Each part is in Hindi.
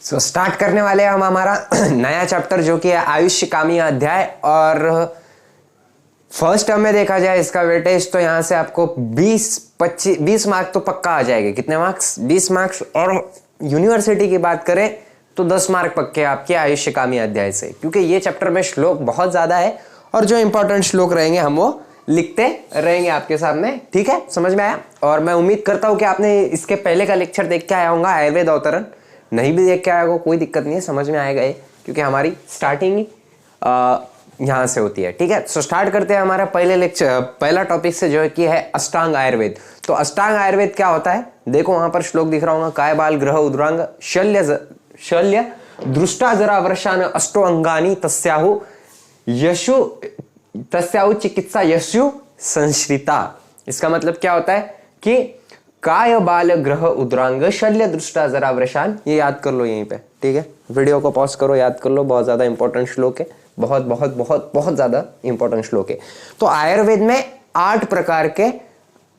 स्टार्ट करने वाले हैं हम हमारा नया चैप्टर जो कि है आयुष्य कामी अध्याय। और फर्स्ट टर्म में देखा जाए इसका वेटेज तो यहाँ से आपको 20 मार्क्स तो पक्का आ जाएंगे। कितने मार्क्स? 20 मार्क्स। और यूनिवर्सिटी की बात करें तो 10 मार्क पक्के आपके आयुष्य कामी अध्याय से, क्योंकि ये चैप्टर में श्लोक बहुत ज्यादा है और जो इंपॉर्टेंट श्लोक रहेंगे हम वो लिखते रहेंगे आपके सामने। ठीक है, समझ में आया? और मैं उम्मीद करता हूँ कि आपने इसके पहले का लेक्चर देख के आया होगा, आयुर्वेद अवतरण। नहीं भी देख के आया होगा कोई दिक्कत नहीं है, समझ में आएगा ये, क्योंकि हमारी स्टार्टिंग ही यहाँ से होती है। ठीक है, सो स्टार्ट करते हैं हमारा पहला टॉपिक से, जो है कि है अष्टांग आयुर्वेद। तो अष्टांग आयुर्वेद क्या होता है? देखो वहां पर श्लोक दिख रहा होगा, काय बाल ग्रह उद्रांग शल्य दृष्टा जरा वर्षान अष्टो अंगानी तस्याहु चिकित्सा यशु संश्रिता। इसका मतलब क्या होता है कि काय बाल ग्रह उद्रांग शल्य दृष्टा जरा वर्षान, ये याद कर लो यहीं पे। ठीक है, वीडियो को पॉज करो, याद कर लो, बहुत ज्यादा इंपॉर्टेंट श्लोक है, बहुत बहुत बहुत बहुत ज्यादा इंपॉर्टेंट श्लोक है। तो आयुर्वेद में 8 प्रकार के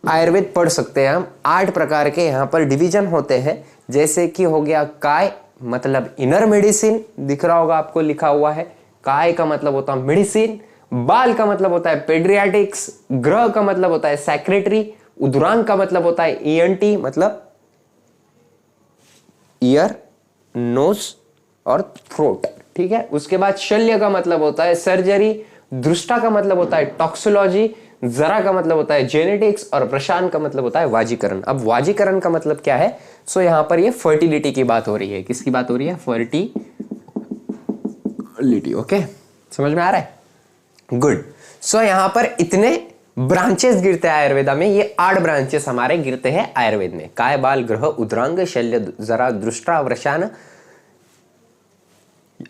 आयुर्वेद पढ़ सकते हैं हम। 8 प्रकार के यहाँ पर डिवीजन होते हैं, जैसे कि हो गया काय, मतलब इनर मेडिसिन, दिख रहा होगा आपको लिखा हुआ है। काय का मतलब होता है मेडिसिन, बाल का मतलब होता है पेडियाट्रिक्स, ग्रह का मतलब होता है सेक्रेटरी, उद्रांग का मतलब होता है ईएनटी, मतलब ईयर, नोज और थ्रोट। ठीक है, उसके बाद शल्य का मतलब होता है सर्जरी, दृष्टा का मतलब होता है टॉक्सोलॉजी, जरा का मतलब होता है जेनेटिक्स और प्रशान का मतलब होता है वाजीकरण। अब वाजीकरण का मतलब क्या है? सो यहां पर ये फर्टिलिटी की बात हो रही है। किसकी बात हो रही है? फर्टिलिटी। ओके, समझ में आ रहा है? गुड। सो यहां पर इतने ब्रांचेस गिरते हैं आयुर्वेदा में, ये 8 ब्रांचेस हमारे गिरते हैं आयुर्वेद में। काय बाल ग्रह उद्रांग शल्य जरा दृष्टा वर्षान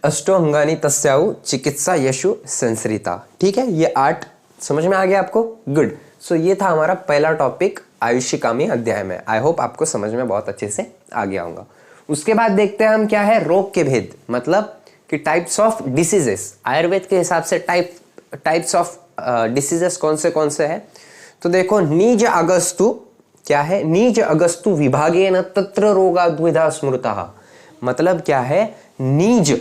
अष्टो अंगानी तस्याहु चिकित्सा यशु संश्रिता। ठीक है, ये 8 समझ में आ गया आपको? गुड। सो ये था हमारा पहला टॉपिक आयुष्य कामी अध्याय में। आई होप आपको समझ में बहुत अच्छे से आ गया होगा। उसके बाद देखते हैं हम क्या है रोग के भेद, मतलब कि टाइप्स ऑफ डिसीजेस। आयुर्वेद के हिसाब से टाइप्स ऑफ डिसीजेस कौन से हैं? तो देखो, नीज अगस्तु क्या है? नीज अगस्तु विभागेन तत्र रोगा द्विधा स्मृतः। मतलब क्या है? नीज,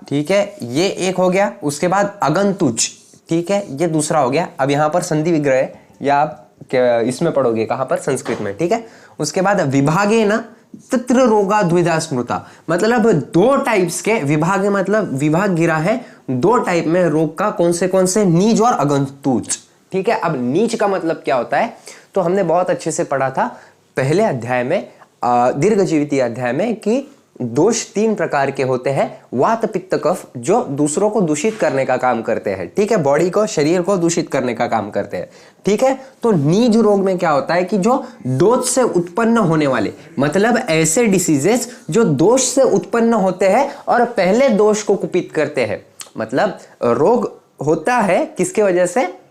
ठीक है, ये एक हो गया। उसके बाद अगंतुज, ठीक है, ये दूसरा हो गया। अब यहां पर संधि विग्रह है, या आप इसमें पढ़ोगे कहां पर? संस्कृत में। ठीक है, उसके बाद विभागेन तत्र रोगा द्विधा स्मृता, मतलब 2 टाइप्स के विभाग, मतलब विभाग गिरा है 2 टाइप में रोग का। कौन से? नीज और अगंतुज। ठीक है, अब नीच का मतलब क्या होता है? तो हमने बहुत अच्छे से पढ़ा था पहले अध्याय में, दीर्घजीविती अध्याय में, कि दोष 3 प्रकार के होते हैं। वात पित्त कफ, जो दूसरों को दूषित करने का काम करते हैं। ठीक है, बॉडी को, शरीर को दूषित करने का काम करते हैं। ठीक है, तो नीज रोग में क्या होता है कि जो दोष से उत्पन्न होने वाले, मतलब ऐसे डिसीजेस जो दोष से उत्पन्न होते हैं और पहले दोष को कुपित करते हैं। मतलब रोग होता है किसके वजह से?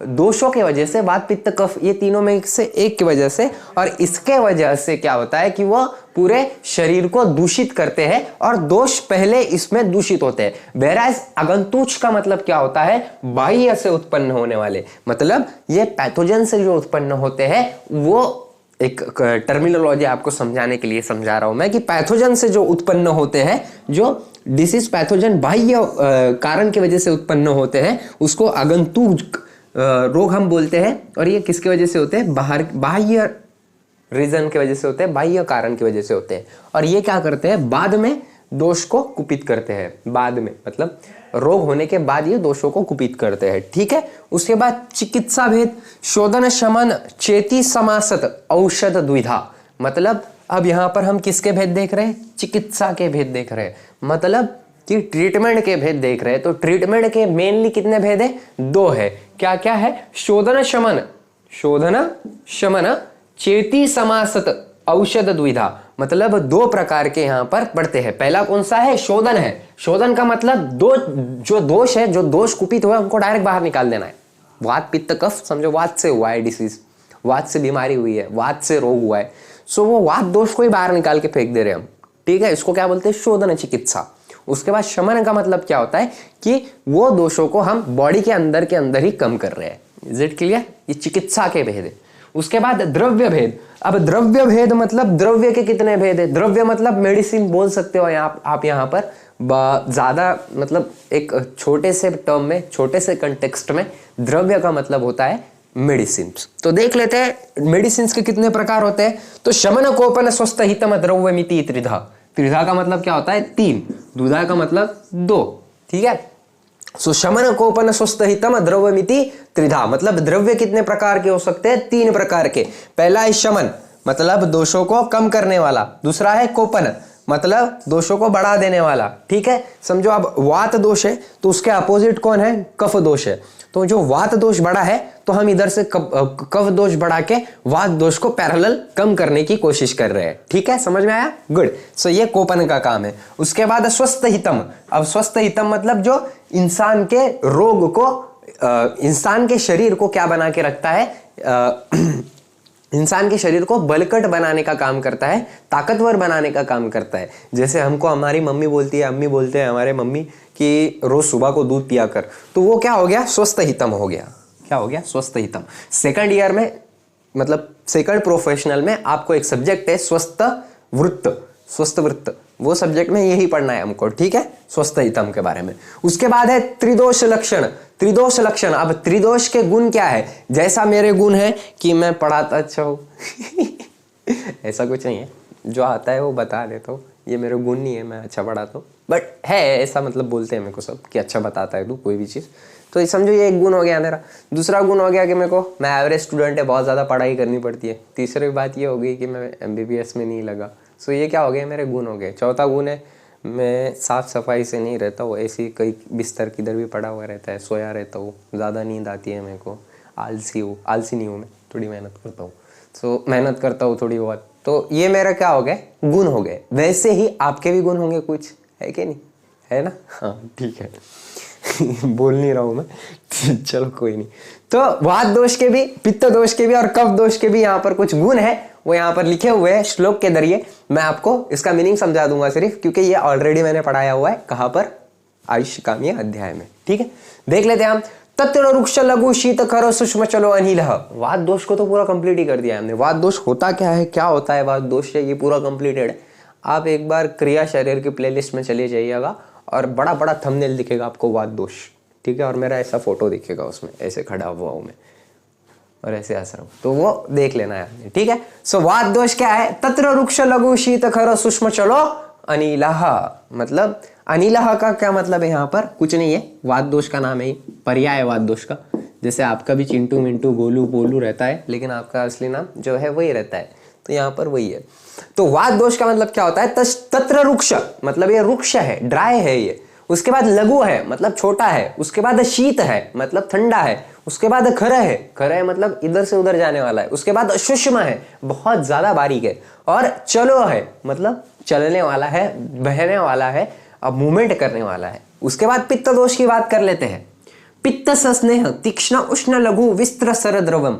दोषों के वजह से, वात पित्त कफ, ये तीनों में से एक की वजह से। और इसके वजह से क्या होता है कि वो पूरे शरीर को दूषित करते हैं और दोष पहले इसमें दूषित होते हैं। whereas अगंतुज का मतलब क्या होता है? बाह्य से उत्पन्न होने वाले, मतलब ये पैथोजन से जो उत्पन्न होते हैं। वो एक टर्मिनोलॉजी आपको समझाने के लिए समझा रहा हूं मैं, कि पैथोजन से जो उत्पन्न होते हैं, जो डिसीज पैथोजन बाह्य कारण की वजह से उत्पन्न होते हैं, उसको अगंतुज रोग हम बोलते हैं। और ये किसकी वजह से होते हैं? बाह्य रीजन की वजह से होते हैं, बाह्य कारण की वजह से होते हैं। और ये क्या करते हैं? बाद में दोष को कुपित करते हैं। बाद में मतलब रोग होने के बाद ये दोषों को कुपित करते हैं। ठीक है, उसके बाद चिकित्सा भेद, शोधन शमन चेती समासत औषध द्विधा। मतलब अब यहां पर हम किसके भेद देख रहे हैं? चिकित्सा के भेद देख रहे हैं, मतलब कि ट्रीटमेंट के भेद देख रहे हैं। तो ट्रीटमेंट के मेनली कितने भेद है? 2 है। क्या क्या है? शोधन शमन चेती समासत औषध द्विधा, मतलब 2 प्रकार के यहां पर पढ़ते हैं। पहला कौन सा है? शोधन है। शोधन का मतलब जो दोष है, जो दोष कुपित हुआ है, उनको डायरेक्ट बाहर निकाल देना है। वात पित्त कफ, समझो वात से हुआ है डिसीज, वात से बीमारी हुई है, वात से रोग हुआ है, सो वो वात दोष को ही बाहर निकाल के फेंक दे रहे हैं हम। ठीक है, इसको क्या बोलते हैं? शोधन चिकित्सा। उसके बाद शमन का मतलब क्या होता है कि वो दोषों को हम बॉडी के अंदर ही कम कर रहे हैं। Is it clear? ये चिकित्सा के भेद है। उसके बाद द्रव्य भेद। अब द्रव्य भेद मतलब द्रव्य के कितने भेद है। द्रव्य मतलब मेडिसिन बोल सकते हो आप यहाँ पर ज्यादा, मतलब एक छोटे से टर्म में, छोटे से कंटेक्स्ट में द्रव्य का मतलब होता है मेडिसिन। तो देख लेते हैं मेडिसिन के कितने प्रकार होते हैं। तो शमन कोपन स्वस्थ हितम द्रव्यमिति त्रिधा। त्रिधा का मतलब क्या होता है 3, द्विधा का मतलब 2, ठीक है। सो शमन कोपन स्वस्थ हितम द्रव्यमिति त्रिधा, मतलब द्रव्य कितने प्रकार के हो सकते हैं 3 प्रकार के। पहला है शमन, मतलब दोषों को कम करने वाला। दूसरा है कोपन, मतलब दोषों को बढ़ा देने वाला, ठीक है। समझो अब वात दोष है तो उसके अपोजिट कौन है, कफ दोष है। तो जो वात दोष बढ़ा है तो हम इधर से कफ दोष बढ़ा के वात दोष को पैरेलल कम करने की कोशिश कर रहे हैं, ठीक है, समझ में आया, गुड। सो ये कोपन का काम है। उसके बाद स्वस्थ हितम। अब स्वस्थ हितम मतलब जो इंसान के रोग को, इंसान के शरीर को क्या बना के रखता है, इंसान के शरीर को बलकट बनाने का काम करता है, ताकतवर बनाने का काम करता है। जैसे हमको हमारी मम्मी बोलती है, अम्मी बोलते हैं हमारे मम्मी कि रोज सुबह को दूध पिया कर, तो वो क्या हो गया, स्वस्थ हितम हो गया। क्या हो गया, स्वस्थ हितम। सेकंड ईयर में, मतलब सेकंड प्रोफेशनल में आपको एक सब्जेक्ट है स्वस्थ वृत्त, स्वस्थ वृत्त, वो सब्जेक्ट में यही पढ़ना है हमको, ठीक है, स्वस्थ हितम के बारे में। उसके बाद है त्रिदोष लक्षण। त्रिदोष लक्षण, अब त्रिदोष के गुण क्या है। जैसा मेरे गुण है कि मैं पढ़ाता अच्छा हूँ ऐसा कुछ नहीं है, जो आता है वो बता देता हूँ, ये मेरे गुण नहीं है, मैं अच्छा पढ़ाता हूँ, बट है ऐसा, मतलब बोलते हैं मेरे को सब कि अच्छा बताता है तू कोई भी चीज़। तो समझो ये एक गुण हो गया मेरा। दूसरा गुण हो गया कि मेरे को, मैं एवरेज स्टूडेंट है, बहुत ज़्यादा पढ़ाई करनी पड़ती है। तीसरी बात ये हो गई कि मैं MBBS में नहीं लगा। सो ये क्या हो गया, मेरे गुण हो गए। चौथा गुण है मैं साफ़ सफाई से नहीं रहता हूँ, ऐसी कई बिस्तर किधर भी पड़ा हुआ रहता है, सोया रहता हूँ, ज़्यादा नींद आती है मेरे को, आलसी हूँ, आलसी नहीं हूँ मैं, थोड़ी मेहनत करता हूँ। सो मेहनत करता हूँ थोड़ी बहुत। तो ये मेरा क्या हो गए, गुण हो गए। वैसे ही आपके भी गुण होंगे कुछ, है कि नहीं, है ना, हाँ ठीक है बोल नहीं रहा हूँ मैं चलो कोई नहीं। तो वात दोष के भी, पित्त दोष के भी और कफ दोष के भी यहाँ पर कुछ गुण है, वो यहाँ पर लिखे हुए हैं श्लोक के जरिए। मैं आपको इसका मीनिंग समझा दूंगा सिर्फ, क्योंकि ये ऑलरेडी मैंने पढ़ाया हुआ है। कहाँ पर, आयुष्कामी अध्याय में, ठीक है। देख लेते हैं हम। तत्ण वृक्ष लघु शीत खर सूक्ष्म चलो अनिल। वात दोष को तो पूरा कंप्लीट ही कर दिया हमने। वात दोष होता क्या है, क्या होता है वात दोष से, ये पूरा कंप्लीटेड है। आप एक बार क्रिया शरीर की प्लेलिस्ट में चले जाइएगा और बड़ा बड़ा थंबनेल दिखेगा आपको वात दोष, ठीक है, और मेरा ऐसा फोटो दिखेगा उसमें, ऐसे खड़ा हुआ हूं मैं और ऐसे हंस रहा हूं, तो वो देख लेना है, ठीक है। सो वात दोष क्या है, तत्र वृक्ष लघु शीत खर सूक्ष्म चलो अनिलः। मतलब अनिलः का क्या मतलब है, यहाँ पर कुछ नहीं है, वात दोष का नाम है, पर्याय है वात दोष का। जैसे आपका भी चिंटू मिंटू गोलू पोलू रहता है, लेकिन आपका असली नाम जो है वही रहता है, तो यहाँ पर वही है। तो वात दोष का मतलब क्या होता है, तत्र वृक्ष, मतलब ये वृक्ष है, ड्राई है ये। उसके बाद लघु है, मतलब छोटा है। उसके बाद शीत है, मतलब ठंडा है। उसके बाद खर है, खर है मतलब इधर से उधर जाने वाला है। उसके बाद सूक्ष्म है, बहुत ज्यादा बारीक है। और चलो है, मतलब चलने वाला है, बहने वाला है, अब मूवमेंट करने वाला है। उसके बाद पित्त दोष की बात कर लेते हैं। पित्त सस्नेह तीक्ष्ण उष्ण लघु विस्त्र सरद्रवम,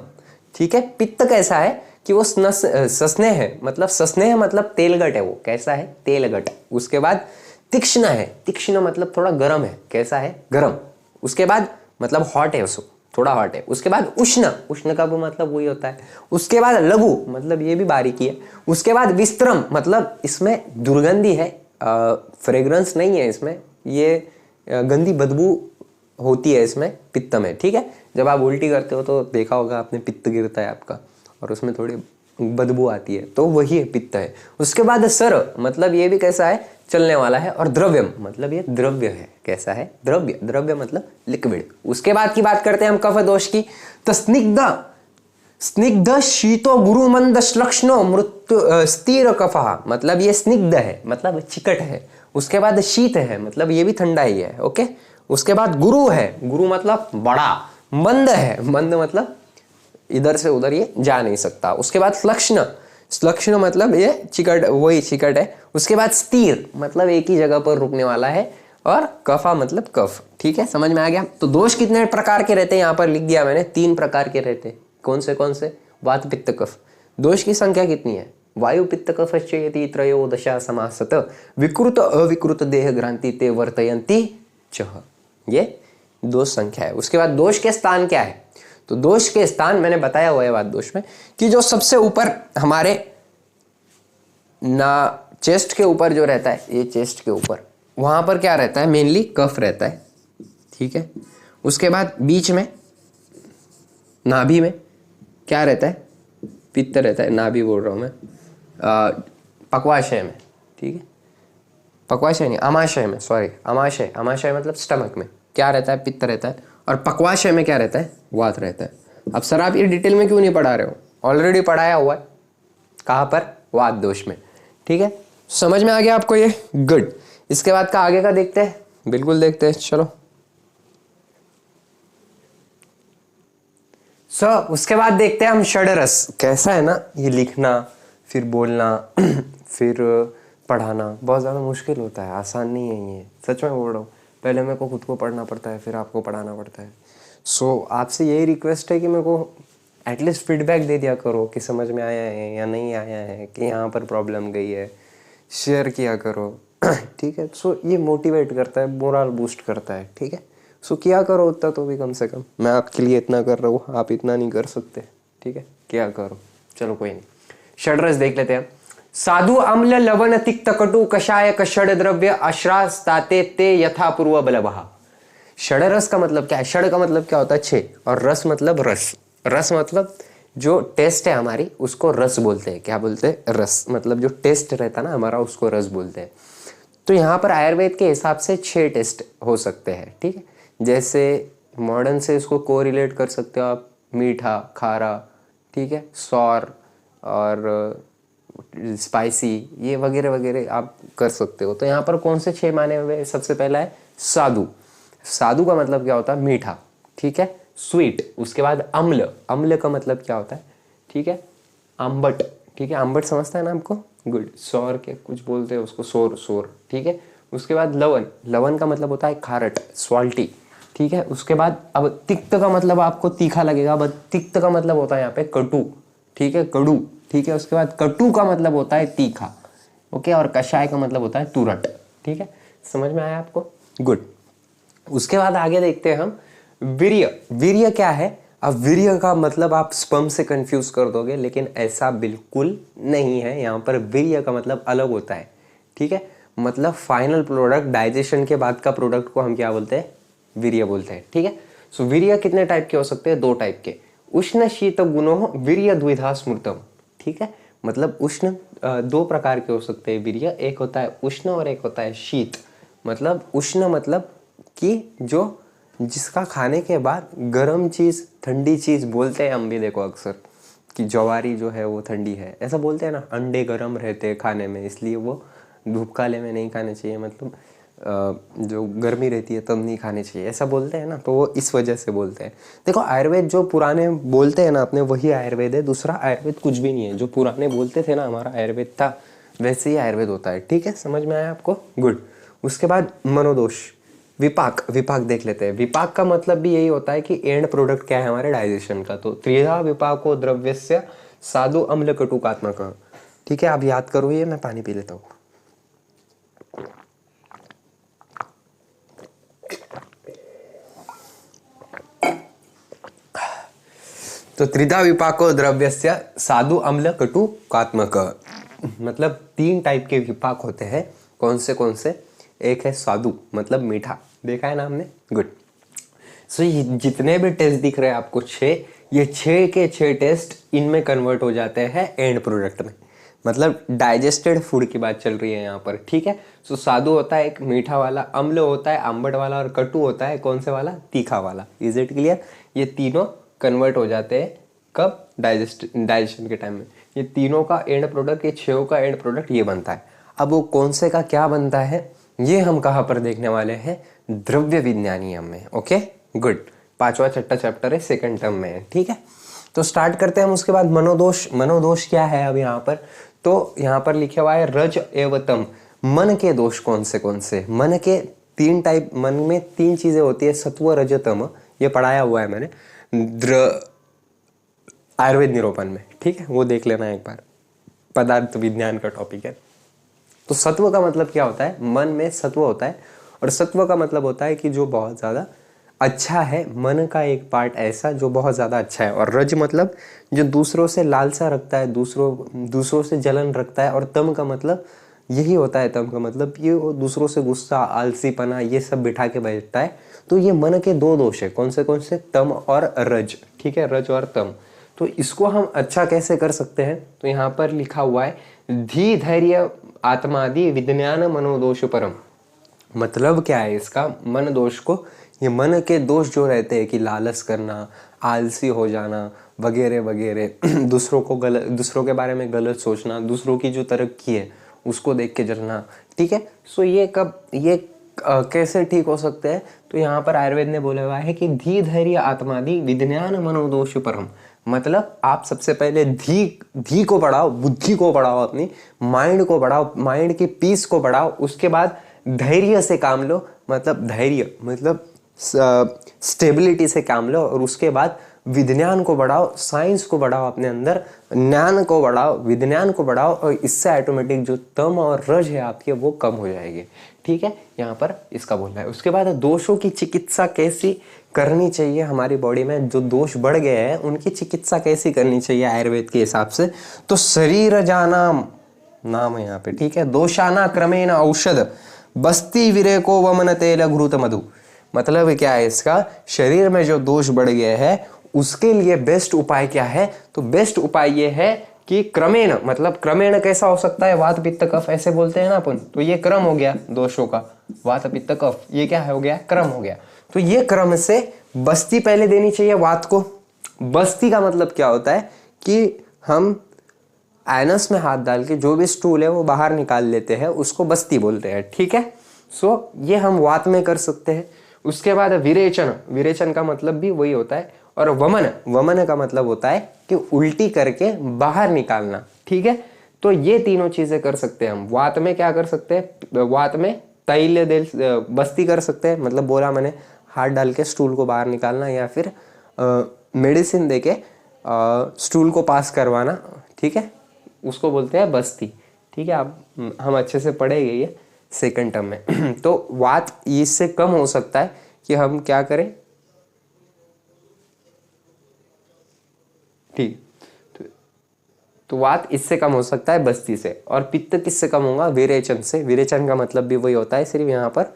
ठीक है। पित्त कैसा है कि वो सस्नेह है, मतलब सस्नेह मतलब तेलगट है, वो कैसा है, तेलगट। उसके बाद तीक्ष्ण है, तीक्ष्ण मतलब थोड़ा गर्म है, कैसा है, गर्म। उसके बाद मतलब हॉट है, उसको थोड़ा हॉट है। उसके बाद उष्ण, उष्ण का भी मतलब वही होता है। उसके बाद लघु, मतलब ये भी बारीकी है। उसके बाद विस्त्रम, मतलब इसमें दुर्गंधी है, फ्रेग्रेंस नहीं है इसमें, ये गंदी बदबू होती है इसमें, पित्त में, ठीक है। जब आप उल्टी करते हो तो देखा होगा आपने, पित्त गिरता है आपका और उसमें थोड़ी बदबू आती है, तो वही है, पित्त है। उसके बाद सर, मतलब ये भी कैसा है, चलने वाला है। और द्रव्यम, मतलब ये द्रव्य है, कैसा है, द्रव्य, द्रव्य मतलब लिक्विड। उसके बाद की बात करते हैं हम कफ दोष की। तो स्निग्ध शीतो गुरुमंद श्लक्ष्णो मृत्यु स्थिर कफः, मतलब ये स्निग्ध है, मतलब चिकट है। उसके बाद शीत है, मतलब ये भी ठंडा ही है, ओके। उसके बाद गुरु है, गुरु मतलब बड़ा। मंद है, मंद मतलब इधर से उधर ये जा नहीं सकता। उसके बाद श्लक्ष्ण, श्लक्ष्ण मतलब ये चिकट, वही चिकट है। उसके बाद स्थिर, मतलब एक ही जगह पर रुकने वाला है। और कफा मतलब कफ, ठीक है, समझ में आ गया। तो दोष कितने प्रकार के रहते हैं, यहाँ पर लिख दिया मैंने, 3 प्रकार के रहते हैं। कौन से, वात पित्त कफ। दोष की संख्या कितनी है, वायु पित्त कफश्चेति त्रयोदशा समासत विकृत अविकृत देह ग्रांति ते वर्तयन्ति च, ये दोष संख्या है। उसके बाद दोष के स्थान क्या है, तो दोष के स्थान मैंने बताया हुआ है वात दोष में कि जो सबसे ऊपर हमारे ना चेस्ट के ऊपर जो रहता है, ये चेस्ट के ऊपर वहां पर क्या रहता है, मेनली कफ रहता है, ठीक है। उसके बाद बीच में नाभि में क्या रहता है, पित्त रहता है, नाभि बोल रहा हूं मैं, पक्वाशय में, ठीक है, पक्वाशय नहीं आमाशय में, सॉरी आमाशय, आमाशय मतलब स्टमक में क्या रहता है, पित्त रहता है, और पक्वाशय में क्या रहता है, वात रहता है। अब सर आप ये डिटेल में क्यों नहीं पढ़ा रहे हो, ऑलरेडी पढ़ाया हुआ है, कहाँ पर, वात दोष में, ठीक है। समझ में आ गया आपको ये, गुड। इसके बाद का आगे का देखते हैं, बिल्कुल देखते हैं, चलो। उसके बाद देखते हैं हम षडरस, कैसा है ना ये लिखना, फिर बोलना फिर पढ़ाना बहुत ज़्यादा मुश्किल होता है, आसान नहीं है ये, सच में बोल रहा हूँ। पहले मेरे को खुद को पढ़ना पड़ता है, फिर आपको पढ़ाना पड़ता है। आपसे यही रिक्वेस्ट है कि मेरे को एटलीस्ट फीडबैक दे दिया करो कि समझ में आया है या नहीं आया है, कि यहाँ पर प्रॉब्लम गई है, शेयर किया करो ठीक है। ये मोटिवेट करता है, मोरल बूस्ट करता है, ठीक है। किया करो उतना तो भी, कम से कम मैं आपके लिए इतना कर रहा हूँ, आप इतना नहीं कर सकते, ठीक है, क्या करो, चलो कोई नहीं। षडरस देख लेते हैं। साधु अम्ल लवण तिक्त कटु कषाय षड द्रव्य अश्रास्ताते ते यथा पूर्व बलवहा। षडरस का मतलब क्या है, षड का मतलब क्या होता है, छह, और रस मतलब रस, रस मतलब जो टेस्ट है हमारी उसको रस बोलते हैं, क्या बोलते हैं, रस, मतलब जो टेस्ट रहता है ना हमारा उसको रस बोलते हैं। तो यहाँ पर आयुर्वेद के हिसाब से 6 टेस्ट हो सकते हैं, ठीक है। जैसे मॉडर्न से इसको कोरिलेट कर सकते हो आप, मीठा, खारा, ठीक है, सॉर और स्पाइसी, ये वगैरह वगैरह आप कर सकते हो। तो यहाँ पर कौन से 6 माने हुए, सबसे पहला है साधु। साधु का मतलब क्या होता है, मीठा, ठीक है, स्वीट। उसके बाद अम्ल, अम्ल का मतलब क्या होता है, ठीक है, आम्बट, ठीक है, आम्बट समझता है ना आपको, गुड। सौर के कुछ बोलते हैं उसको, सोर, सोर, ठीक है। उसके बाद लवन, लवन का मतलब होता है खारट, सॉल्टी, ठीक है। उसके बाद अब तिक्त का मतलब आपको तीखा लगेगा, बट तिक्त का मतलब होता है यहाँ पे कटु, ठीक है, कड़ू, ठीक है। उसके बाद कटु का मतलब होता है तीखा, ओके, और कषाय का मतलब होता है तुरट, ठीक है। समझ में आया आपको, गुड। उसके बाद आगे देखते हैं हम वीर्य। वीर्य क्या है, अब वीर्य का मतलब आप स्पर्म से कंफ्यूज कर दोगे, लेकिन ऐसा बिल्कुल नहीं है। यहाँ पर वीर्य का मतलब अलग होता है, ठीक है, मतलब फाइनल प्रोडक्ट, डाइजेशन के बाद का प्रोडक्ट को हम क्या बोलते हैं, वीर्य बोलते हैं, ठीक है। वीर्य कितने टाइप के हो सकते हैं, 2 टाइप के, उष्ण शीत गुणो वीर्य द्विधा स्मृतम, ठीक है। मतलब उष्ण 2 प्रकार के हो सकते हैं वीर्य, एक होता है उष्ण और एक होता है शीत। मतलब उष्ण मतलब कि जो जिसका खाने के बाद गर्म चीज, ठंडी चीज बोलते हैं हम भी, देखो अक्सर कि ज्वारी जो है वो ठंडी है, ऐसा बोलते हैं ना, अंडे गर्म रहते हैं खाने में, इसलिए वो धूप काले में नहीं खाने चाहिए, मतलब जो गर्मी रहती है तब नहीं खाने चाहिए, ऐसा बोलते हैं ना, तो वो इस वजह से बोलते हैं। देखो आयुर्वेद जो पुराने बोलते हैं ना अपने, वही आयुर्वेद है, दूसरा आयुर्वेद कुछ भी नहीं है। जो पुराने बोलते थे ना हमारा आयुर्वेद था, वैसे ही आयुर्वेद होता है, ठीक है। समझ में आया आपको, गुड। उसके बाद मनोदोष, विपाक, विपाक देख लेते हैं। विपाक का मतलब भी यही होता है कि एंड प्रोडक्ट क्या है हमारे डाइजेशन का। तो त्रिधा विपाको द्रव्यस्य साधु अम्ल कटुकात्मक, ठीक है, आप याद करो ये, मैं पानी पी लेता हूँ। तो त्रिधा विपाको द्रव्यस्य साधु अम्ल कटुकात्मक, मतलब 3 टाइप के विपाक होते हैं। कौन से, एक है साधु मतलब मीठा, देखा है ना हमने, गुड। ये जितने भी टेस्ट दिख रहे हैं आपको 6, ये 6 के 6 टेस्ट इनमें कन्वर्ट हो जाते हैं एंड प्रोडक्ट में, मतलब डाइजेस्टेड फूड की बात चल रही है यहाँ पर, ठीक है। साधु होता है एक मीठा वाला, अम्ल होता है आम्बट वाला, और कटु होता है कौन से वाला, तीखा वाला। इज इट क्लियर, ये तीनों कन्वर्ट हो जाते हैं कब, डाइजेशन के टाइम में। ये तीनों का एंड प्रोडक्ट, ये 6 का एंड प्रोडक्ट ये बनता है। अब वो कौन से का क्या बनता है, ये हम कहाँ पर देखने वाले हैं, द्रव्य विज्ञानियम में, ओके, गुड। 5वां 6ठा चैप्टर है, 2nd टर्म में है, ठीक है। तो स्टार्ट करते हैं हम। उसके बाद मनोदोष, मनोदोष क्या है अब यहाँ पर, तो यहाँ पर लिखा हुआ है रज एवं तम, मन के दोष कौन से, मन के 3 टाइप, मन में 3 चीजें होती है, सत्व रज तम, ये पढ़ाया हुआ है मैंने आयुर्वेद निरूपण में, ठीक है, वो देख लेना एक बार, पदार्थ विज्ञान का टॉपिक है। तो सत्व का मतलब क्या होता है, मन में सत्व होता है, और सत्व का मतलब होता है कि जो बहुत ज्यादा अच्छा है, मन का एक पार्ट ऐसा जो बहुत ज़्यादा अच्छा है। और रज मतलब जो दूसरों से लालसा रखता है, दूसरों से जलन रखता है। और तम का मतलब यही होता है, तम का मतलब ये वो दूसरों से गुस्सा, आलसीपना, ये सब बिठा के बैठता है। तो ये मन के दो दोष है। कौन से? तम और रज। ठीक है, रज और तम। तो इसको हम अच्छा कैसे कर सकते हैं? तो यहाँ पर लिखा हुआ है धी धैर्य आत्मादि विज्ञान मनोदोष परम। मतलब क्या है इसका? मन दोष को, ये मन के दोष जो रहते हैं कि लालच करना, आलसी हो जाना वगैरह वगैरह, दूसरों के बारे में गलत सोचना, दूसरों की जो तरक्की है उसको देख के जलना। ठीक है, सो ये कैसे ठीक हो सकते हैं? तो यहाँ पर आयुर्वेद ने बोला हुआ है कि धी धैर्य आत्मादि विज्ञान मनोदोष परम। मतलब आप सबसे पहले धी को बढ़ाओ, बुद्धि को बढ़ाओ, अपनी माइंड को बढ़ाओ, माइंड की पीस को बढ़ाओ। उसके बाद धैर्य से काम लो, मतलब धैर्य मतलब स्टेबिलिटी से काम लो। और उसके बाद विज्ञान को बढ़ाओ, साइंस को बढ़ाओ, अपने अंदर ज्ञान को बढ़ाओ, विज्ञान को बढ़ाओ। और इससे ऑटोमेटिक जो तम और रज है आपके वो कम हो जाएगी। ठीक है, यहाँ पर इसका बोलना है। उसके बाद दोषों की चिकित्सा कैसी करनी चाहिए हमारी बॉडी में? जो दोष बढ़ गए हैं उनकी चिकित्सा कैसी करनी चाहिए आयुर्वेद के हिसाब से? तो शरीर जानाम नाम है यहाँ पे। ठीक है, दोषाना क्रमेण औषध बस्ती विरेको वमन तेल घृत मधु। मतलब क्या है इसका? शरीर में जो दोष बढ़ गए हैं उसके लिए बेस्ट उपाय क्या है? तो बेस्ट उपाय ये है कि क्रमेण, मतलब क्रमेण कैसा हो सकता है? वात पित्त कफ ऐसे बोलते हैं ना अपन, तो ये क्रम हो गया दोषों का, वात पित्त कफ, ये क्या हो गया? क्रम हो गया। तो ये क्रम से बस्ती पहले देनी चाहिए वात को। बस्ती का मतलब क्या होता है कि हम एनस में हाथ डाल के जो भी स्टूल है वो बाहर निकाल लेते हैं, उसको बस्ती बोलते हैं। ठीक है, सो ये हम वात में कर सकते हैं। उसके बाद विरेचन, विरेचन का मतलब भी वही होता है। और वमन, वमन का मतलब होता है कि उल्टी करके बाहर निकालना। ठीक है, तो ये तीनों चीजें कर सकते हैं हम। वात में क्या कर सकते हैं? वात में तैल बस्ती कर सकते हैं, मतलब बोला मैंने, हाथ डाल के स्टूल को बाहर निकालना, या फिर मेडिसिन देके स्टूल को पास करवाना। ठीक है, उसको बोलते हैं बस्ती। ठीक है, आप हम अच्छे से पढ़ेंगे ये सेकंड टर्म में। तो वात इससे कम हो सकता है कि हम क्या करें? ठीक, तो वात इससे कम हो सकता है बस्ती से। और पित्त किससे कम होगा? विरेचन से। विरेचन का मतलब भी वही होता है, सिर्फ यहाँ पर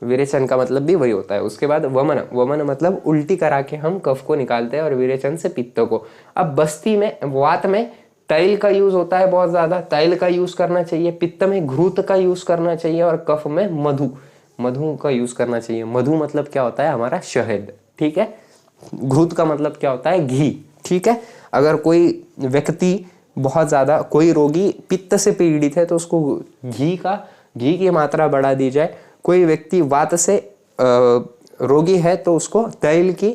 विरेचन का मतलब भी वही होता है। उसके बाद वमन, वमन मतलब उल्टी करा के हम कफ को निकालते हैं, और विरेचन से पित्त को। अब बस्ती में, वात में तैल का यूज होता है बहुत ज्यादा, तैल का यूज करना चाहिए। पित्त में घृत का यूज करना चाहिए। और कफ में मधु, मधु का यूज करना चाहिए। मधु मतलब क्या होता है? हमारा शहद। ठीक है, घृत का मतलब क्या होता है? घी। ठीक है, अगर कोई व्यक्ति बहुत ज्यादा, कोई रोगी पित्त से पीड़ित है तो उसको घी की मात्रा बढ़ा दी जाए। कोई व्यक्ति वात से रोगी है तो उसको तैल की,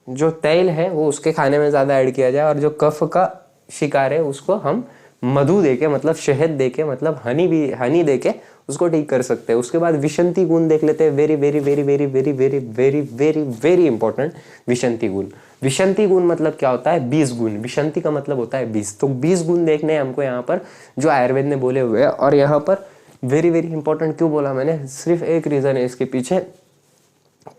जो तैल है वो उसके खाने में ज्यादा ऐड किया जाए। और जो कफ का शिकार है उसको हम मधु देके, मतलब शहद देके, मतलब हनी देके उसको ठीक कर सकते हैं। उसके बाद विशंति गुण देख लेते हैं। Very very very very very very very very very important, विशंति गुण। विशंति गुण मतलब क्या होता है? 20 गुण। विशंति का मतलब होता है 20। तो 20 गुण देखने हैं हमको यहाँ पर, जो आयुर्वेद ने बोले हुए हैं। और यहाँ पर वेरी वेरी इंपॉर्टेंट क्यों बोला मैंने? सिर्फ एक रीजन है इसके पीछे,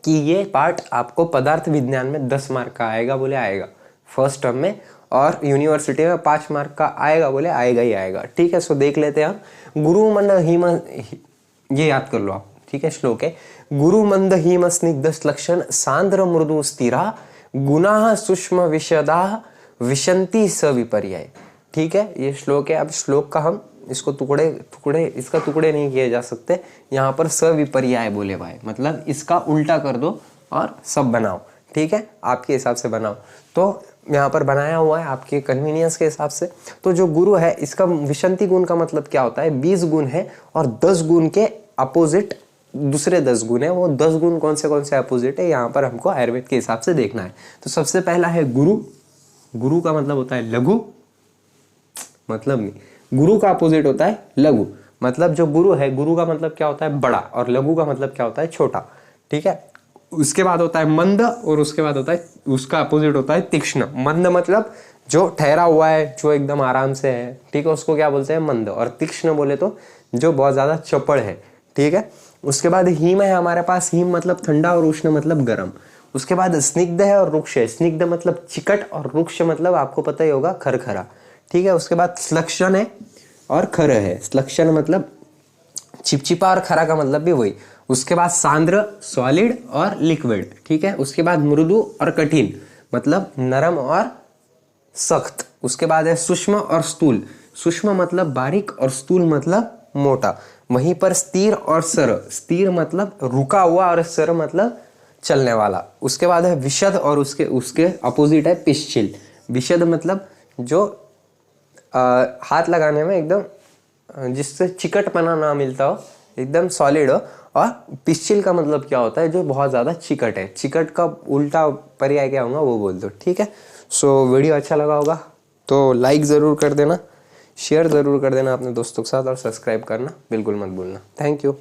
कि ये पार्ट आपको पदार्थ विज्ञान में 10 मार्क का आएगा, बोले आएगा फर्स्ट टर्म में। और यूनिवर्सिटी में 5 मार्क का आएगा, बोले आएगा ही आएगा। ठीक है, सो देख लेते हैं हम। गुरु मंद हिम, ये याद कर लो आप। ठीक है, श्लोक है, गुरु मंद हिम स्निग्ध लक्षण सांद्र मृदु स्थिरा गुना सूक्ष्म विशदा विशंति सविपर्य। ठीक है, ये श्लोक है। अब श्लोक का हम इसको इसका टुकड़े नहीं किए जा सकते। यहाँ पर सविपर्याय बोले भाई, मतलब इसका उल्टा कर दो और सब बनाओ। ठीक है, आपके हिसाब से बनाओ। तो यहाँ पर बनाया हुआ है आपके कन्वीनियंस के हिसाब से। तो जो गुरु है, इसका विशंति गुण का मतलब क्या होता है? 20 गुण है और 10 गुण के अपोजिट दूसरे 10 गुण है। वो 10 गुण कौन से अपोजिट है, यहाँ पर हमको आयुर्वेद के हिसाब से देखना है। तो सबसे पहला है गुरु। गुरु का मतलब होता है लघु, मतलब नहीं, गुरु का अपोजिट होता है लघु। मतलब जो गुरु है, गुरु का मतलब क्या होता है? बड़ा। और लघु का मतलब क्या होता है? छोटा। ठीक है, उसके बाद होता है मंद, और उसके बाद होता है, उसका अपोजिट होता है तीक्ष्ण। मंद मतलब जो ठहरा हुआ है, जो एकदम आराम से है। ठीक है, उसको क्या बोलते हैं? मंद। और तीक्ष्ण बोले तो जो बहुत ज्यादा चपड़ है। ठीक है, उसके बाद हिम है हमारे पास। हिम मतलब ठंडा और उष्ण मतलब गर्म। उसके बाद स्निग्ध है और रुक्ष है। स्निग्ध मतलब चिकट और रुक्ष मतलब आपको पता ही होगा खरखरा, ठीक है। उसके बाद श्लक्षण है और खर है। श्लक्षण मतलब चिपचिपा और खरा का मतलब भी वही। उसके बाद सांद्र सॉलिड और लिक्विड, ठीक है। उसके बाद मृदु और कठिन मतलब नरम और सख्त। उसके बाद है सूक्ष्म और स्थूल। सूक्ष्म मतलब बारीक और स्थूल मतलब मोटा। वहीं पर स्थिर और सर। स्थिर मतलब रुका हुआ और सर मतलब चलने वाला। उसके बाद है विशद और उसके उसके अपोजिट है पिच्छिल। विशद मतलब जो हाथ लगाने में एकदम जिससे चिकटपना ना मिलता हो, एकदम सॉलिड हो। और पिच्छिल का मतलब क्या होता है, जो बहुत ज़्यादा चिकट है। चिकट का उल्टा पर्याय क्या होगा वो बोल दो, ठीक है। सो वीडियो अच्छा लगा होगा तो लाइक ज़रूर कर देना, शेयर ज़रूर कर देना अपने दोस्तों के साथ और सब्सक्राइब करना बिल्कुल मत भूलना। Thank you.